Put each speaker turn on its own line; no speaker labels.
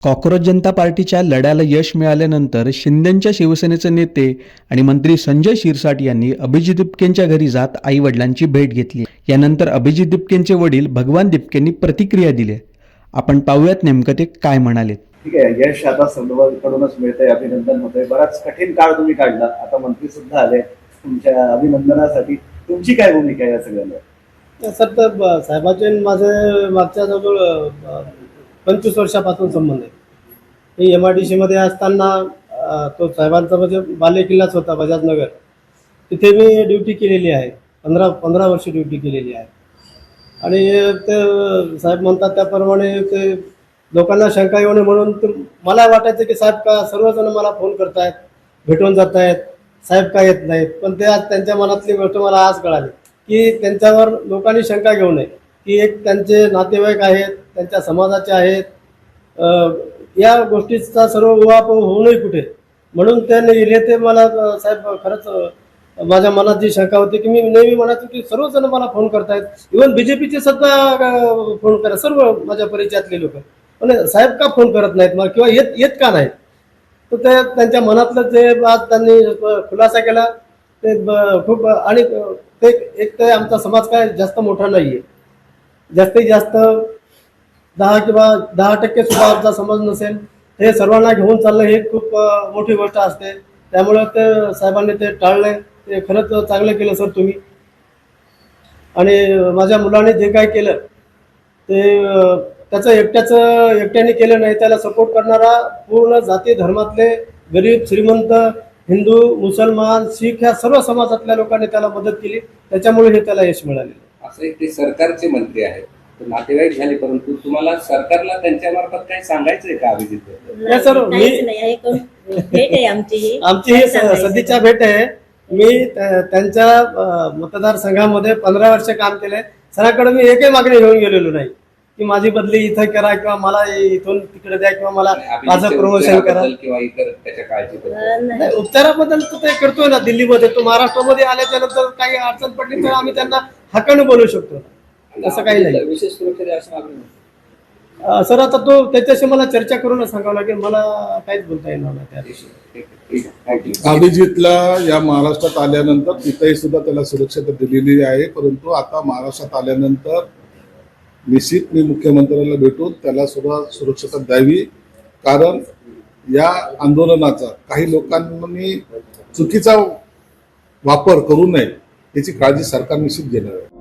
Cockroach जनता पार्टीच्या लढ्याला यश मिळाल्यानंतर शिंदेंच्या शिवसेनेचे नेते आणि मंत्री संजय शिरसाट यांनी अभिजित दिपकेंच्या घरी जात आई वडिलांची भेट घेतली। यानंतर अभिजित दिपकेंचे वडील भगवान दिपकेंनी प्रतिक्रिया दिली। आपण पाहूयात नेमकं ते काय म्हणाले।
ठीक आहे, यश आता सर्वांकडूनच मिळतंय, अभिनंदन होतंय। बराच कठीण काळ तुम्ही काढला, आता मंत्री सुद्धा आले तुमच्या अभिनंदनासाठी। तुमची काय भूमिका आहे या सगळ्याला?
सर, तर साहेबांचे माझे मागच्या जवळ 25 वर्षापासून संबंध आहे। मी MIDC मध्ये असताना तो साहेबांचा म्हणजे बाले किल्लाच होता बजाजनगर, तिथे मी ड्युटी केलेली आहे। 15 वर्ष ड्युटी केलेली आहे। आणि ते साहेब म्हणतात त्याप्रमाणे ते लोकांना शंका येऊ नये म्हणून मला वाटायचं की साहेब का सर्वजण मला फोन करतायत, भेटून जात आहेत, साहेब का येत नाहीत। पण ते आज त्यांच्या मनातली गोष्ट मला आज कळाली की त्यांच्यावर लोकांनी शंका घेऊ नये, की एक त्यांचे नातेवाईक आहेत, त्यांच्या समाजाचे आहेत, या गोष्टीचा सर्व उहापोह होऊ नये कुठे, म्हणून त्यांनी लिहिले। ते मला साहेब खरंच माझ्या मनात जी शंका होती की मी नेहमी म्हणायचो की सर्वजण मला फोन करतायत, इव्हन BJPचे सुद्धा फोन करा, सर्व माझ्या परिचयातले लोक, पण साहेब का फोन करत नाहीत मला किंवा येत का नाहीत? तर ते त्यांच्या मनातलं जे आज त्यांनी खुलासा केला ते खूप। आणि ते एक तर आमचा समाज काय जास्त मोठा नाही आहे, जास्तीत जास्त 10% सुद्धा आमचा समाज नसेल, हे सर्वांना घेऊन चाललं हे खूप मोठी गोष्ट असते। त्यामुळे ते साहेबांनी ते टाळले, ते खरंच चांगलं केलं सर तुम्ही। आणि माझ्या मुलाने जे काय केलं ते त्याचं एकट्याने केलं नाही, त्याला सपोर्ट करणारा पूर्ण जाती धर्मातले गरीब श्रीमंत, हिंदू, मुसलमान, शीख या सर्व समाजातल्या लोकांनी त्याला मदत केली, त्याच्यामुळे हे त्याला यश मिळालेलं।
असं एक ते सरकारचे मंत्री आहेत, नातेवाईक झाले, परंतु तुम्हाला सरकारला त्यांच्या मार्फत काही सांगायचंय का अभिजित?
सर,
भेट आहे
आमची ही सध्याच्या भेट आहे। मी त्यांच्या मतदारसंघामध्ये 15 वर्ष काम केलंय। सरांकडे मी एकही मागणी घेऊन गेलेलो नाही की माझी बदली इथं करा किंवा मला इथून तिकडे द्या किंवा मला माझं प्रमोशन करा
किंवा इतर त्याच्या काळजी।
उपचाराबद्दल ते करतोय ना दिल्लीमध्ये, तो महाराष्ट्रामध्ये आल्याच्या नंतर काही अडचण पडली तर आम्ही त्यांना हक्काने बोलू शकतो, असं काही नाही।
विशेष सुरक्षा अशी मागणी
सर, आता तो त्याच्याशी मला चर्चा करूनच सांगावं लागेल, मला काहीच बोलता येणार नाही त्या दिवशी।
अभिजितला या महाराष्ट्रात आल्यानंतर तिथेही सुद्धा त्याला सुरक्षा दिलेली आहे, परंतु आता महाराष्ट्रात आल्यानंतर निश्चित मी मुख्यमंत्र्याला भेटून त्याला सुद्धा सुरक्षता द्यावी, कारण या आंदोलनाचा काही लोकांनी चुकीचा वापर करू नये याची काळजी सरकार निश्चित घेणार आहे।